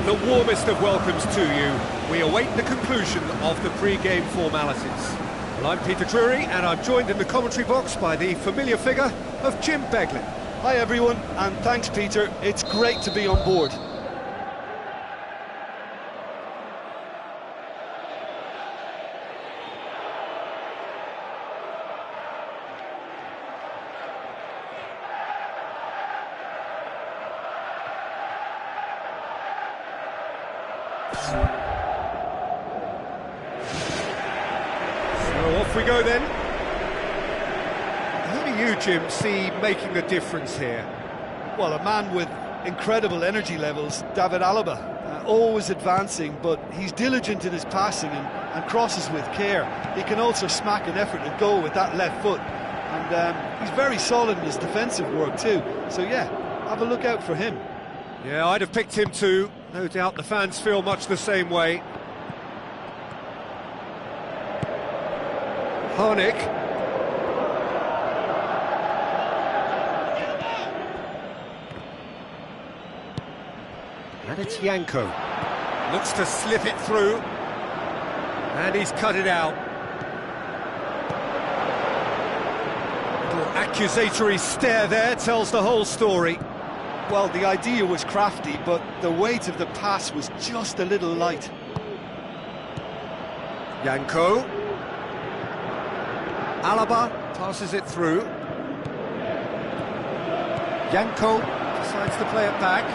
The warmest of welcomes to you. We await the conclusion of the pre-game formalities. Well, I'm Peter Drury, and I'm joined in the commentary box by the familiar figure of Jim Beglin. Hi everyone, and thanks Peter, it's great to be on board. So off we go then. Who do you, Jim, see making the difference here? Well, a man with incredible energy levels, David Alaba. Always advancing, but he's diligent in his passing and crosses with care. He can also smack an effort and goal with that left foot. And he's very solid in his defensive work too. So yeah, have a look out for him. Yeah, I'd have picked him too. No doubt the fans feel much the same way. Harnik. And it's Yanko. Looks to slip it through. And he's cut it out. Little accusatory stare there tells the whole story. Well, the idea was crafty, but the weight of the pass was just a little light. Yanko. Alaba passes it through. Yanko decides to play it back.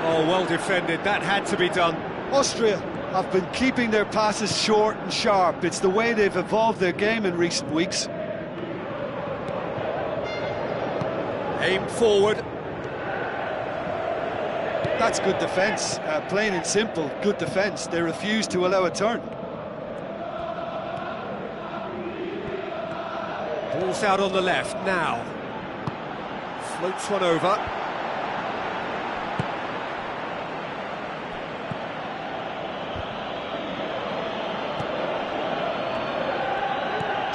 Oh, well defended, that had to be done. Austria have been keeping their passes short and sharp. It's the way they've evolved their game in recent weeks. Aimed forward. That's good defence, plain and simple, good defence. They refuse to allow a turn. Ball's out on the left now. Floats one over.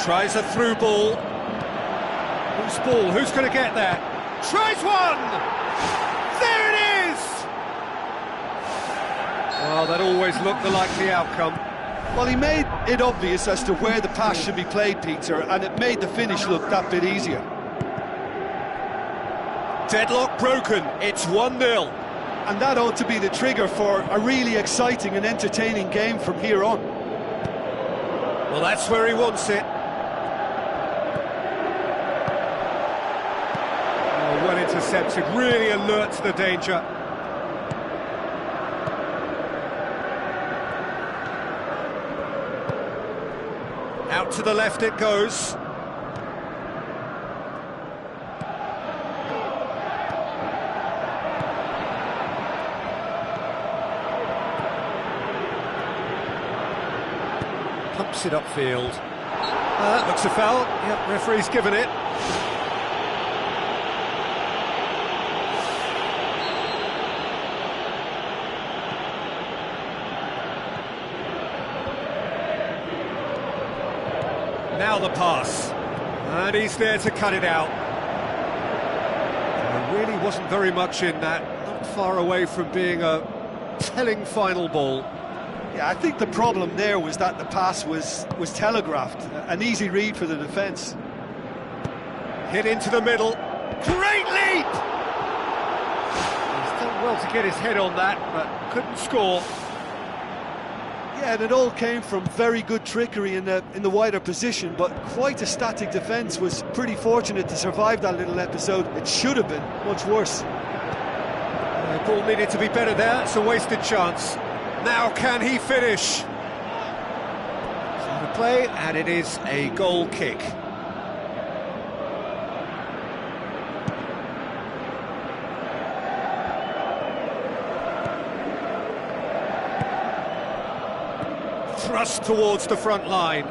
Tries a through ball. Whose ball? Who's going to get that? Tries one! There it is! Well, that always looked the likely outcome. Well, he made it obvious as to where the pass should be played, Peter, and it made the finish look that bit easier. Deadlock broken, it's 1-0. And that ought to be the trigger for a really exciting and entertaining game from here on. Well, that's where he wants it. Oh, well intercepted, really alert to the danger. Out to the left it goes. Pumps it upfield. That looks a foul. Yep, referee's given it. Now the pass. And he's there to cut it out. There really wasn't very much in that. Not far away from being a telling final ball. Yeah, I think the problem there was that the pass was telegraphed. An easy read for the defence. Hit into the middle. Great leap! He's done well to get his head on that, but couldn't score. Yeah, and it all came from very good trickery in the wider position, but quite a static defence. Was pretty fortunate to survive that little episode. It should have been much worse. The ball needed to be better there. It's a wasted chance. Now can he finish? So the play, and it is a goal kick. Thrust towards the front line.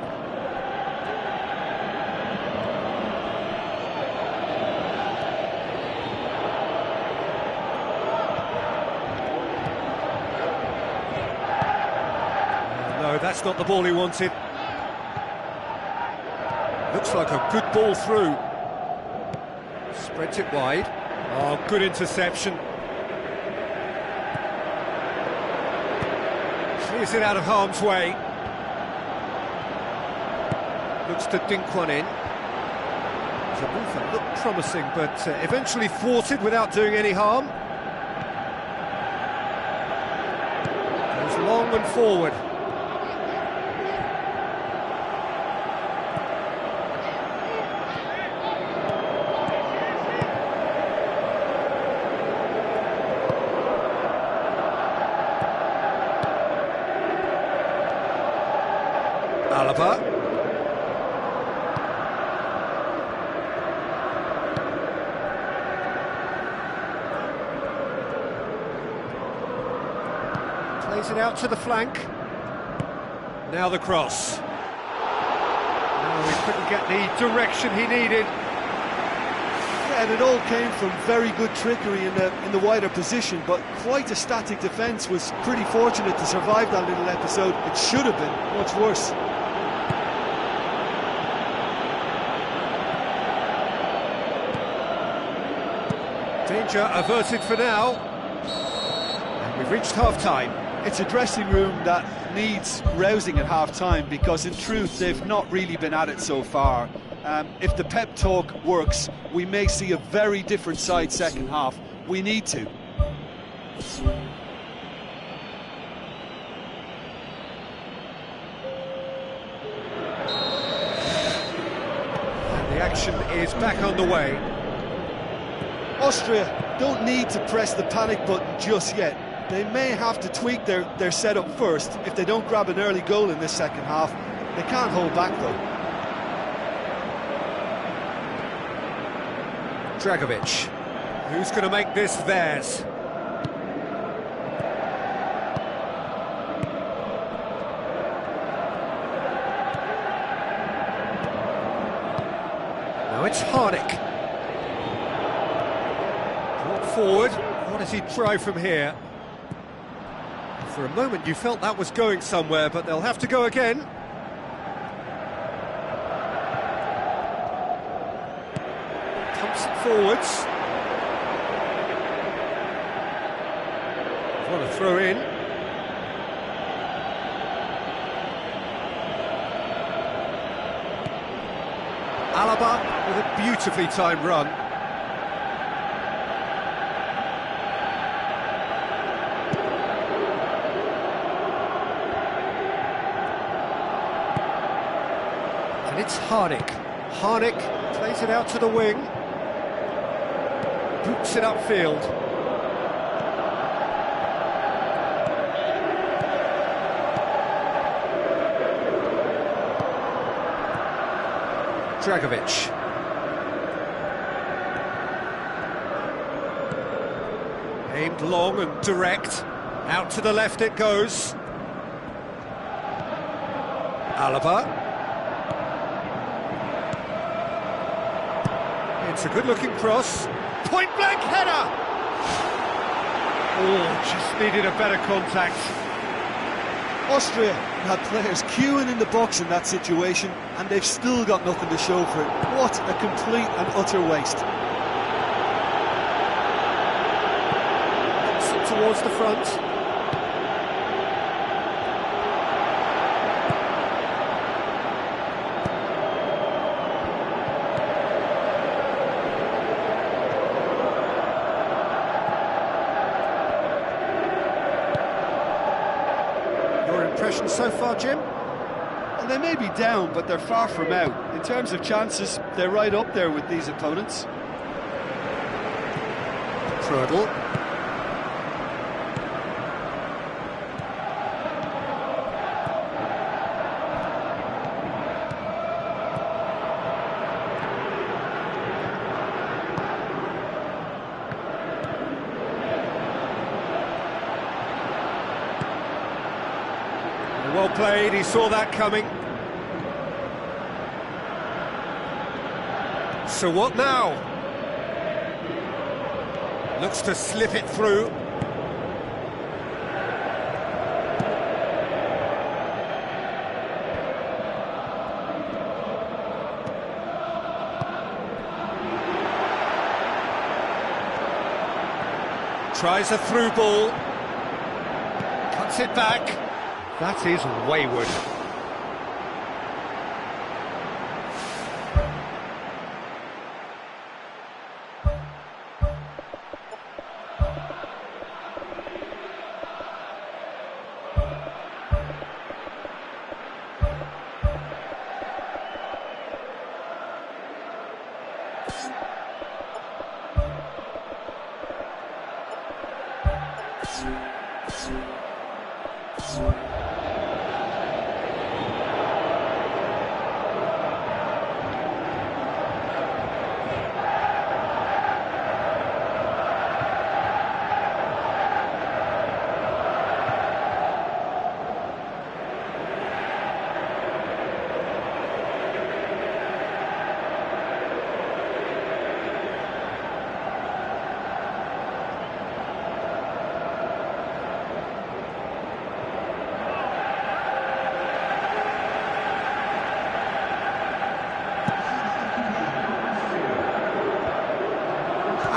No, that's not the ball he wanted. Looks like a good ball through. Spreads it wide. Oh, good interception. Clears it out of harm's way. Looks to dink one in. The move that looked promising, but eventually thwarted without doing any harm. Goes long and forward. Alaba. Plays it out to the flank. Now the cross. No, he couldn't get the direction he needed. Yeah, and it all came from very good trickery in the wider position, but quite a static defence. Was pretty fortunate to survive that little episode. It should have been much worse. Danger averted for now. And we've reached half-time. It's a dressing room that needs rousing at half-time, because in truth they've not really been at it so far. If the pep talk works, we may see a very different side second half. We need to. And the action is back underway. Austria don't need to press the panic button just yet. They may have to tweak their setup first if they don't grab an early goal in this second half. They can't hold back though. Dragovic, who's going to make this theirs? Now it's Harnik. Brought forward. What does he try from here? For a moment you felt that was going somewhere, but they'll have to go again. Pumps it forwards. What a throw in. Alaba with a beautifully timed run. And it's Harnik. Harnik plays it out to the wing. Boots it upfield. Dragovic. Aimed long and direct. Out to the left it goes. Alaba. It's a good-looking cross. Point-blank header! Oh, just needed a better contact. Austria had players queuing in the box in that situation, and they've still got nothing to show for it. What a complete and utter waste. Towards the front. Impression so far, Jim? Well, they may be down, but they're far from out. In terms of chances, they're right up there with these opponents. Prödl. Well played, he saw that coming. So what now? Looks to slip it through. Tries a through ball. Cuts it back. That is wayward.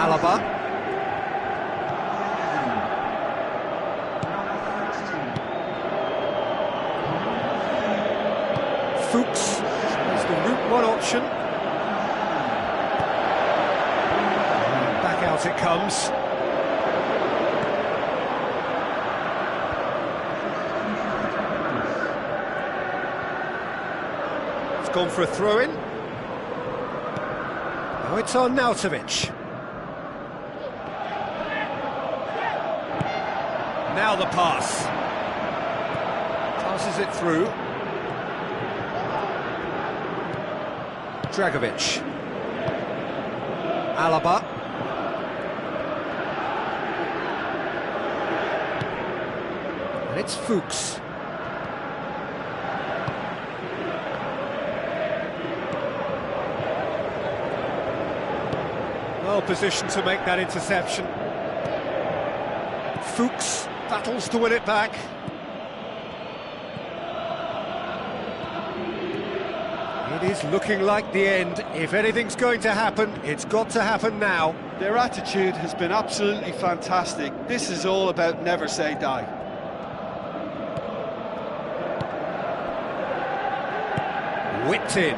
Alaba. Fuchs is the route one option. Back out it comes. It's gone for a throw-in. Now it's on Nautovic. Now the pass. Passes it through. Dragovic. Alaba. And it's Fuchs. Well positioned to make that interception. Fuchs battles to win it back. It is looking like the end. If anything's going to happen, it's got to happen now. Their attitude has been absolutely fantastic. This is all about never say die. Whipped in.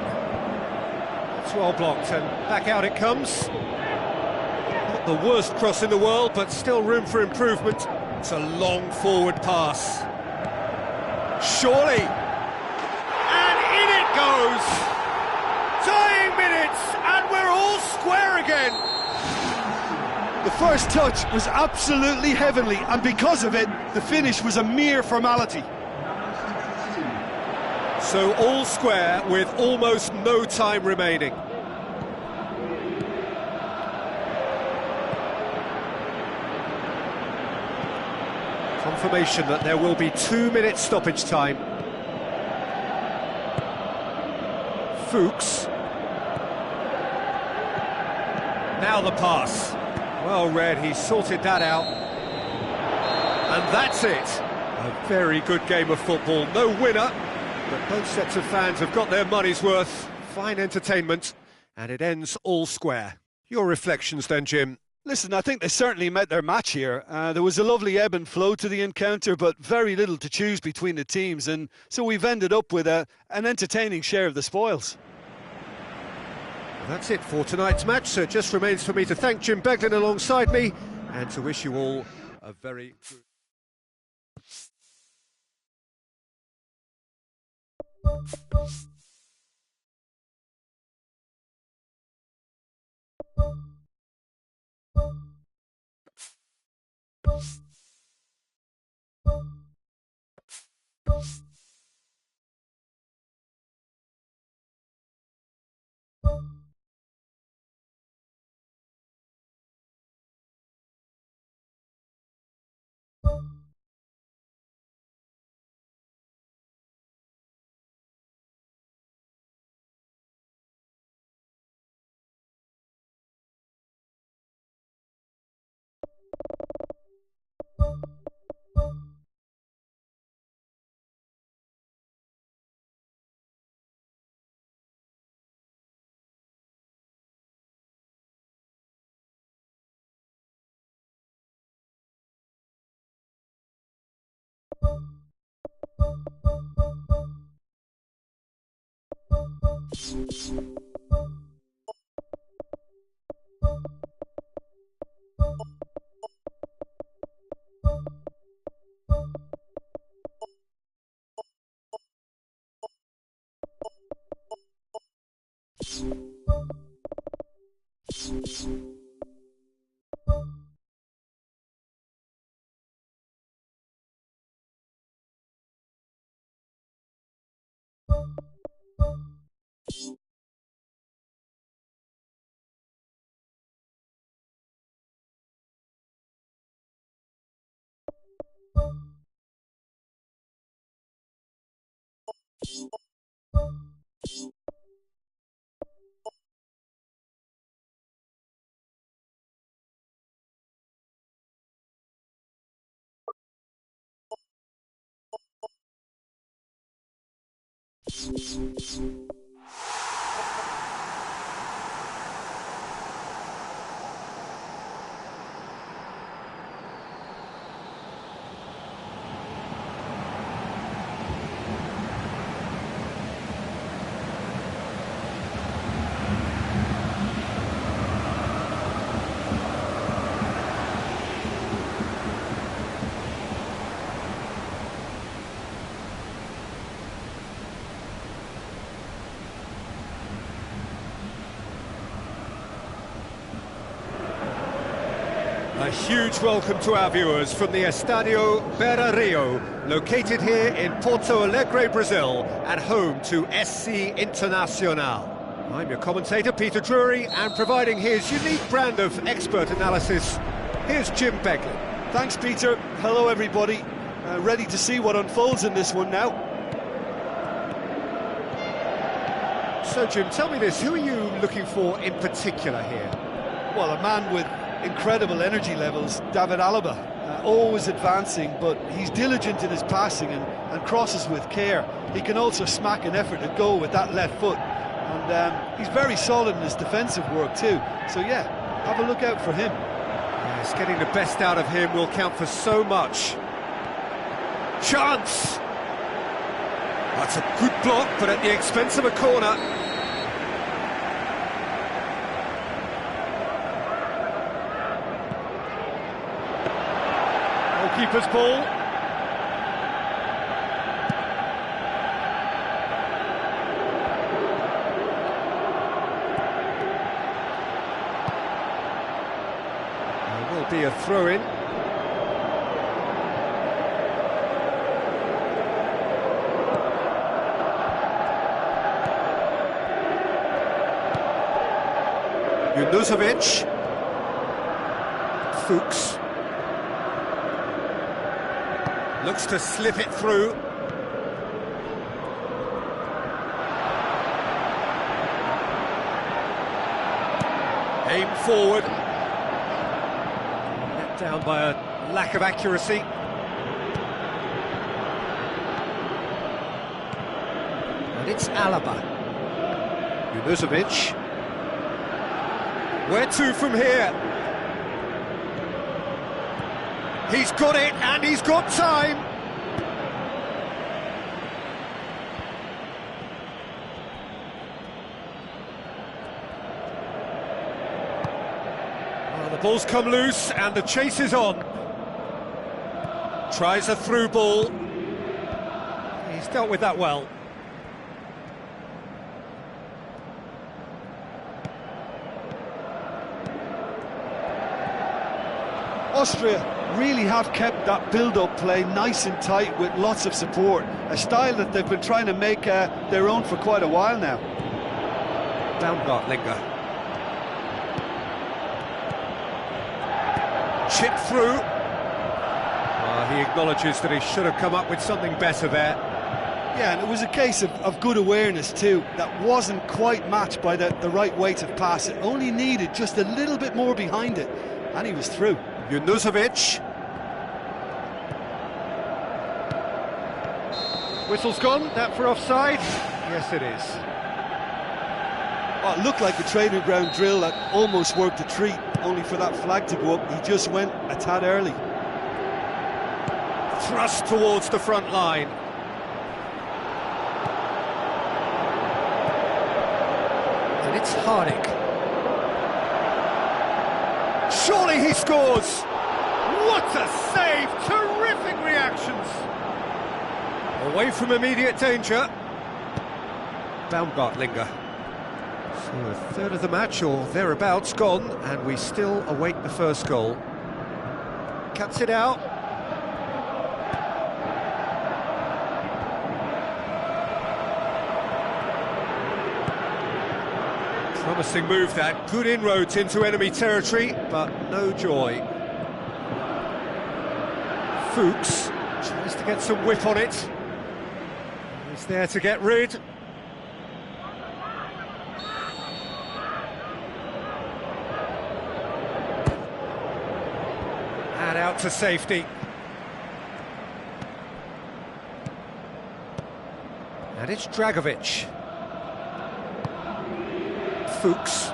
It's well blocked and back out it comes. Not the worst cross in the world, but still room for improvement. It's a long forward pass. Surely. And in it goes. Tying minutes, and we're all square again. The first touch was absolutely heavenly, and because of it, the finish was a mere formality. So all square with almost no time remaining. Confirmation that there will be 2 minutes stoppage time. Fuchs. Now the pass. Well read, he sorted that out. And that's it. A very good game of football. No winner, but both sets of fans have got their money's worth. Fine entertainment, and it ends all square. Your reflections then, Jim? Listen, I think they certainly met their match here. There was a lovely ebb and flow to the encounter, but very little to choose between the teams, and so we've ended up with an entertaining share of the spoils. Well, that's it for tonight's match, so it just remains for me to thank Jim Beglin alongside me, and to wish you all a very good... A huge welcome to our viewers from the Estadio Beira Rio, located here in Porto Alegre, Brazil, and home to SC Internacional. I'm your commentator, Peter Drury, and providing his unique brand of expert analysis, here's Jim Beglin. Thanks, Peter. Hello, everybody. Ready to see what unfolds in this one now. So, Jim, tell me this, who are you looking for in particular here? Well, a man with incredible energy levels, David Alaba. Always advancing, but he's diligent in his passing and crosses with care. He can also smack an effort at goal with that left foot. And he's very solid in his defensive work too. So yeah, have a look out for him. Yes, getting the best out of him will count for so much. Chance! That's a good block, but at the expense of a corner. Keeper's ball. There will be a throw-in. Junuzovic. Fuchs. Looks to slip it through. Aim forward. Let down by a lack of accuracy. it's Alaba. Junuzovic. Where to from here? He's got it, and he's got time. Well, the ball's come loose, and the chase is on. Tries a through ball. He's dealt with that well. Austria really have kept that build-up play nice and tight with lots of support, a style that they've been trying to make their own for quite a while now. Baumgartlinger. Chip through. He acknowledges that he should have come up with something better there. Yeah, and it was a case of good awareness too, that wasn't quite matched by the right weight of pass. It only needed just a little bit more behind it, and he was through. Junuzovic. Whistle's gone, that for offside? Yes, it is. Well, it looked like a training ground drill that almost worked a treat, only for that flag to go up. He just went a tad early. Thrust towards the front line. And it's Harnik. Surely he scores! What a save! Terrific reactions! Away from immediate danger. Baumgartlinger. So a third of the match, or thereabouts, gone, and we still await the first goal. Cuts it out. Promising move that, good inroads into enemy territory, but no joy. Fuchs tries to get some whip on it. He's there to get rid. And out to safety. And it's Dragovic. Fuchs.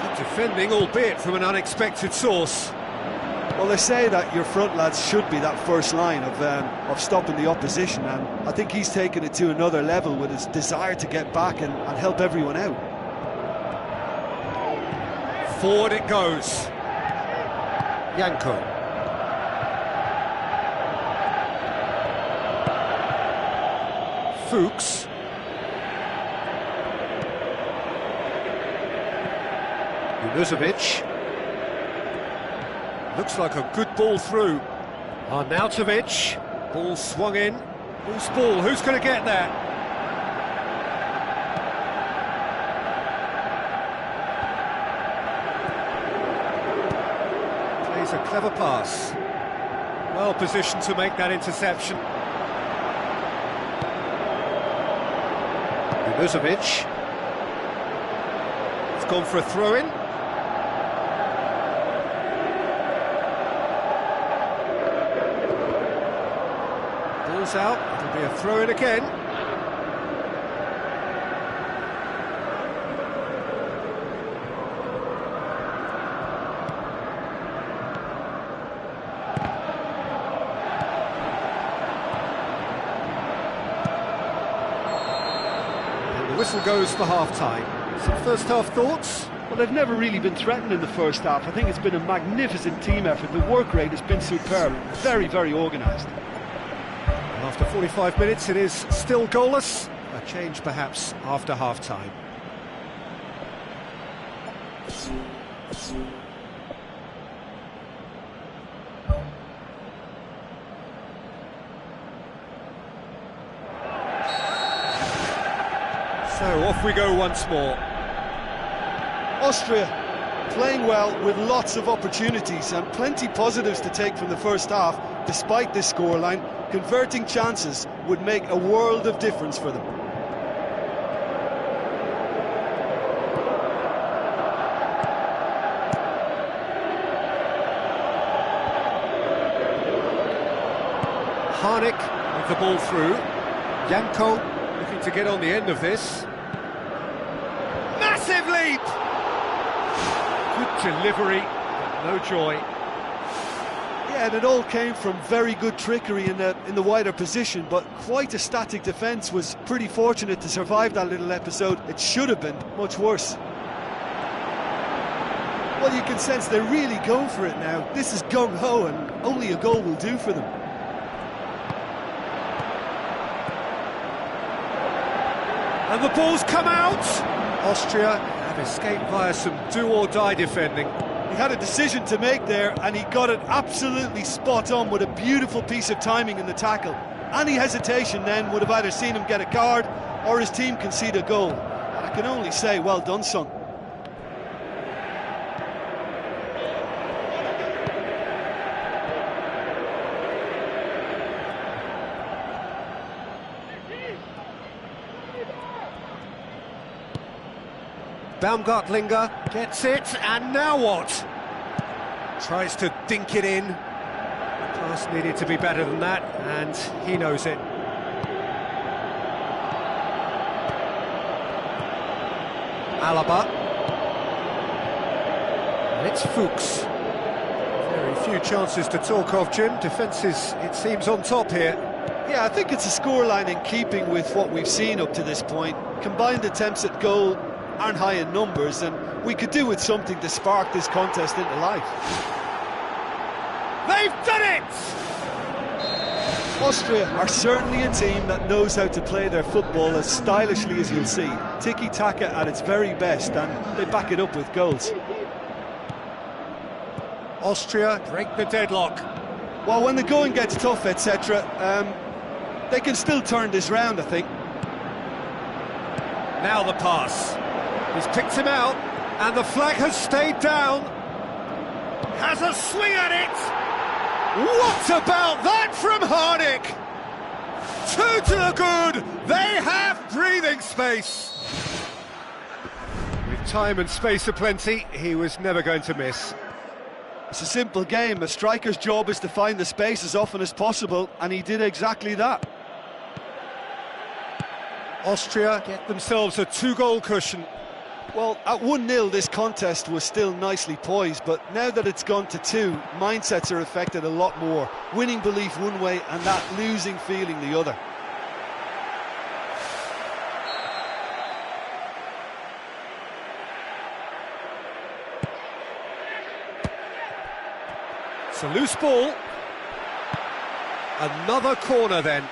Good defending, albeit from an unexpected source. Well, they say that your front lads should be that first line of stopping the opposition, and I think he's taken it to another level with his desire to get back and help everyone out. Forward it goes. Janko. Fuchs. Junuzovic. Looks like a good ball through. Arnautovic. Ball swung in. Loose ball. Who's going to get that? Plays a clever pass. Well positioned to make that interception. Junuzovic. It's gone for a throw-in. Ball's out, it'll be a throw-in again. The whistle goes for half-time. Some first-half thoughts? Well, they've never really been threatened in the first half. I think it's been a magnificent team effort. The work rate has been superb. Very, very organised. After 45 minutes, it is still goalless. A change, perhaps, after half-time. So off we go once more. Austria playing well with lots of opportunities and plenty positives to take from the first half. Despite this scoreline, converting chances would make a world of difference for them. Harnik with the ball through. Janko looking to get on the end of this. Massive leap! Good delivery, but no joy. Yeah, and it all came from very good trickery in the wider position, but quite a static defence. Was pretty fortunate to survive that little episode. It should have been much worse. Well, you can sense they're really going for it now. This is gung-ho, and only a goal will do for them. And the ball's come out! Austria have escaped via some do-or-die defending. He had a decision to make there, and he got it absolutely spot on with a beautiful piece of timing in the tackle. Any hesitation then would have either seen him get a card or his team concede a goal. And I can only say, well done, son. Baumgartlinger gets it, and now what? Tries to dink it in. The pass needed to be better than that, and he knows it. Alaba. And it's Fuchs. Very few chances to talk of, Jim. Defence is, it seems, on top here. Yeah, I think it's a scoreline in keeping with what we've seen up to this point. Combined attempts at goal aren't high in numbers, and we could do with something to spark this contest into life. They've done it! Austria are certainly a team that knows how to play their football as stylishly as you'll see. Tiki-taka at its very best, and they back it up with goals. Austria break the deadlock. Well, when the going gets tough, etc., they can still turn this round, I think. Now the pass. He's picked him out, and the flag has stayed down. Has a swing at it. What about that from Harnik? Two to the good. They have breathing space. With time and space aplenty, he was never going to miss. It's a simple game. A striker's job is to find the space as often as possible, and he did exactly that. Austria get themselves a two-goal cushion. Well, at 1-0 this contest was still nicely poised, but now that it's gone to 2, mindsets are affected a lot more. Winning belief one way and that losing feeling the other. It's a loose ball. Another corner then.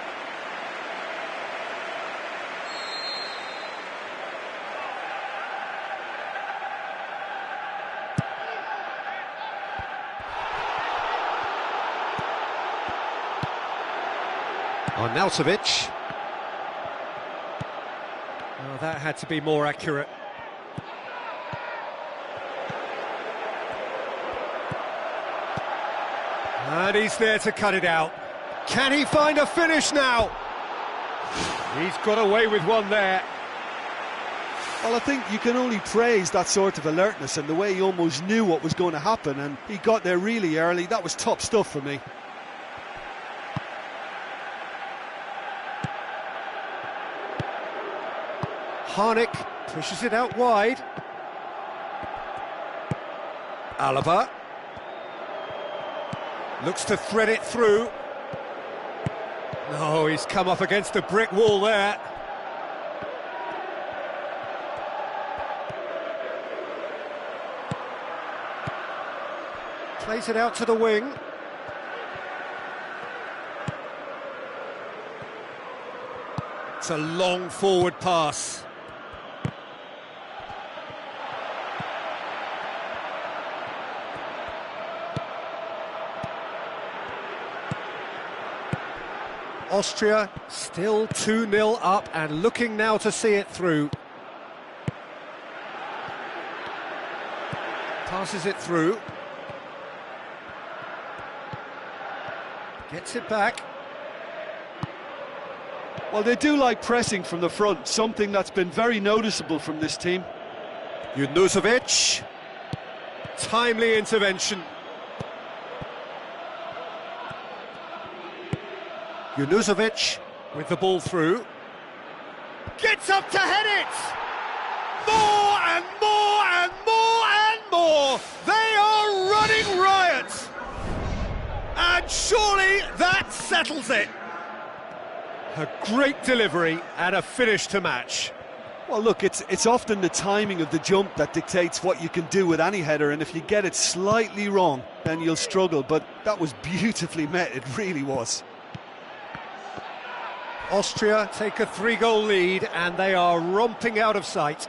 Arnautovic. Oh, that had to be more accurate. And he's there to cut it out. Can he find a finish now? He's got away with one there. Well, I think you can only praise that sort of alertness and the way he almost knew what was going to happen, and he got there really early. That was top stuff for me. Harnik pushes it out wide. Alaba looks to thread it through. No, he's come up against a brick wall there. Plays it out to the wing. It's a long forward pass. Austria still 2-0 up and looking now to see it through. Passes it through. Gets it back. Well, they do like pressing from the front, something that's been very noticeable from this team. Junuzovic. Timely intervention. Junuzovic with the ball through. Gets up to head it! More and more and more and more! They are running riot! And surely that settles it! A great delivery and a finish to match. Well, look, it's often the timing of the jump that dictates what you can do with any header, and if you get it slightly wrong, then you'll struggle. But that was beautifully met, it really was. Austria take a 3-goal lead and they are romping out of sight.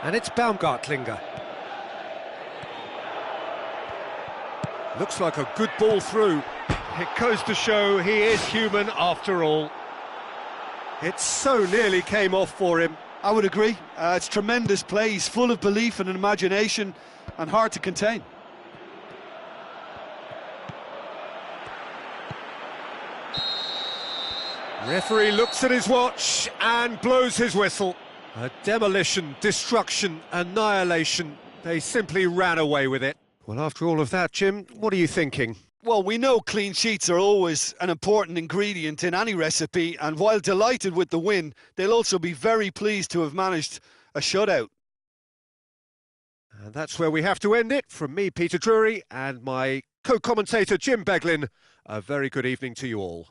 And it's Baumgartlinger. Looks like a good ball through. It goes to show he is human after all. It so nearly came off for him. I would agree. It's tremendous play. He's full of belief and imagination and hard to contain. Referee looks at his watch and blows his whistle. A demolition, destruction, annihilation. They simply ran away with it. Well, after all of that, Jim, what are you thinking? Well, we know clean sheets are always an important ingredient in any recipe, and while delighted with the win, they'll also be very pleased to have managed a shutout. And that's where we have to end it. From me, Peter Drury, and my co-commentator, Jim Beglin, a very good evening to you all.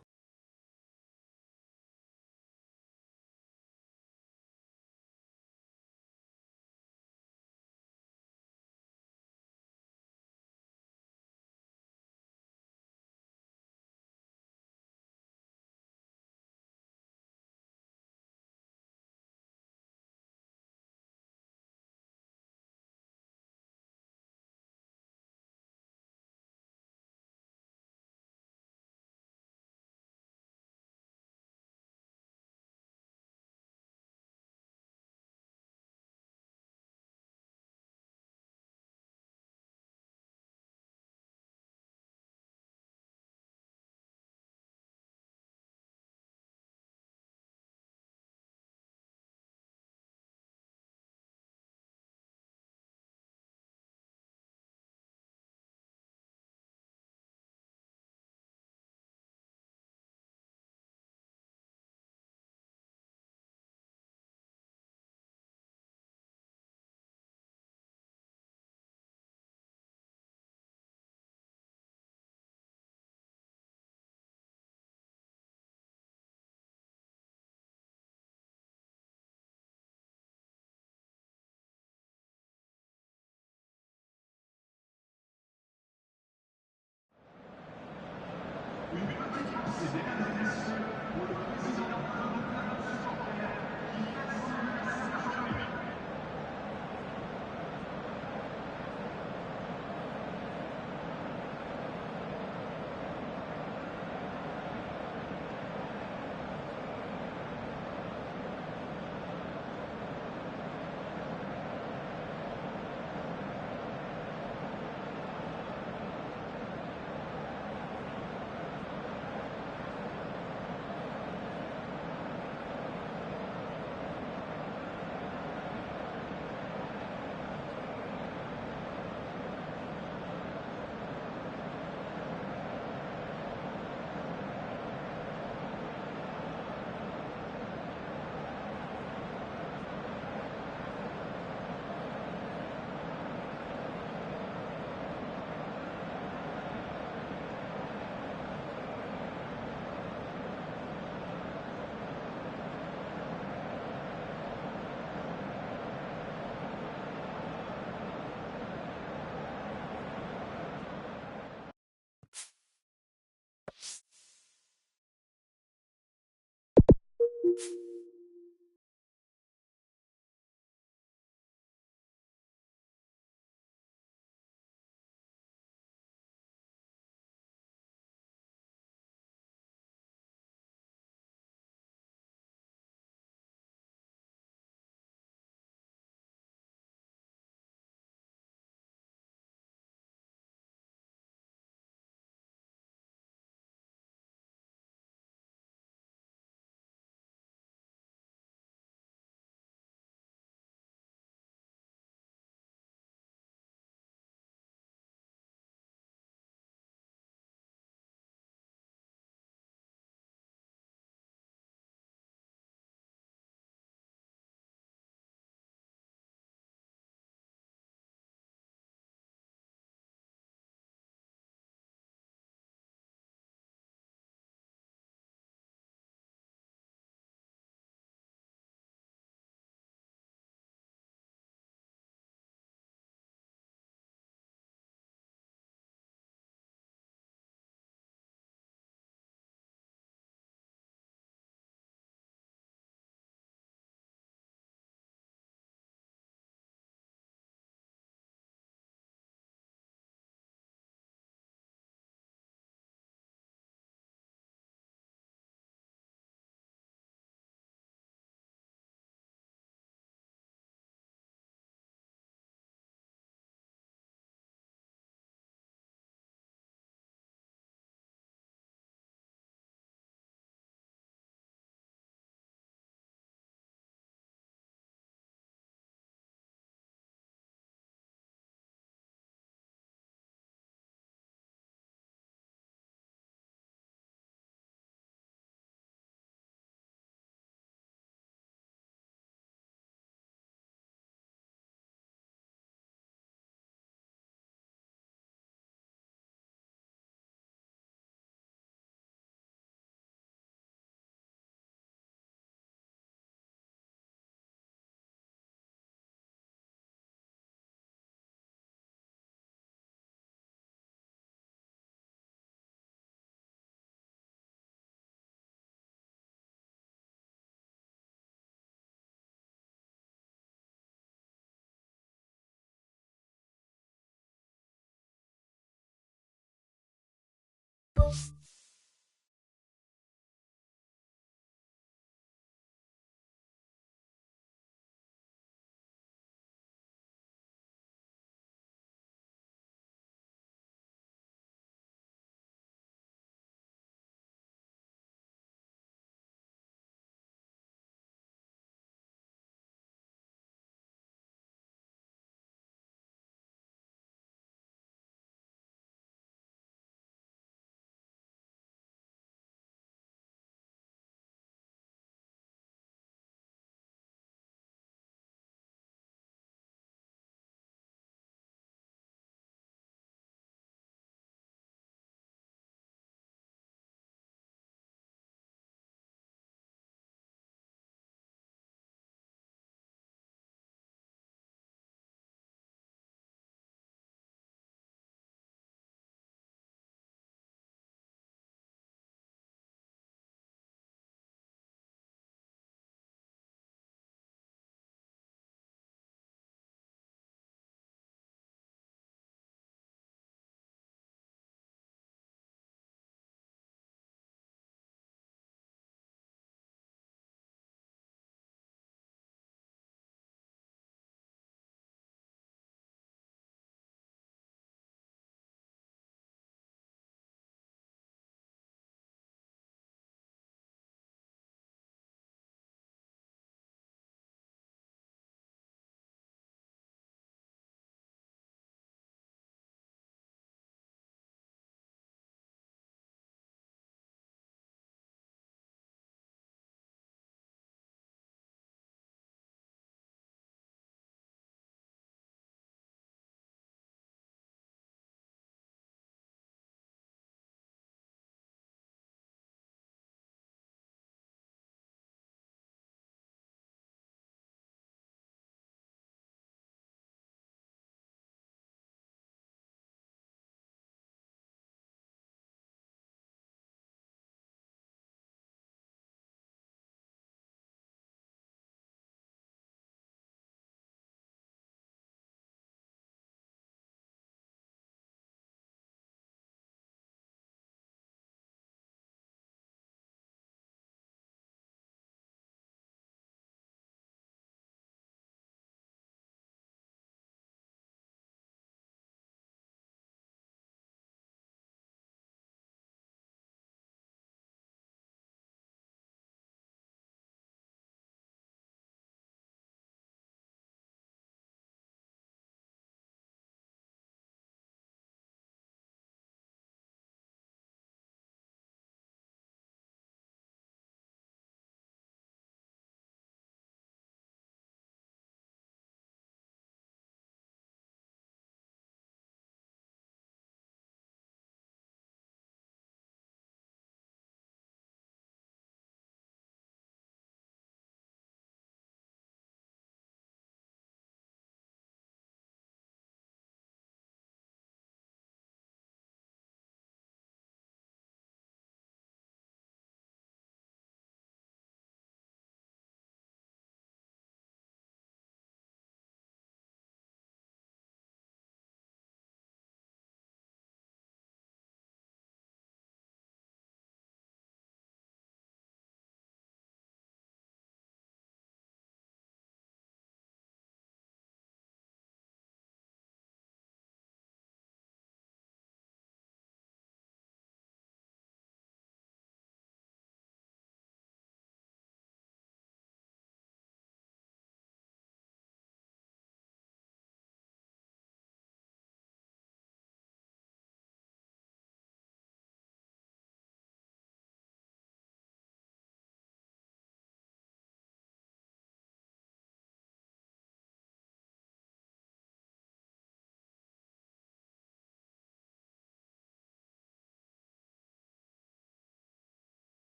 Bye.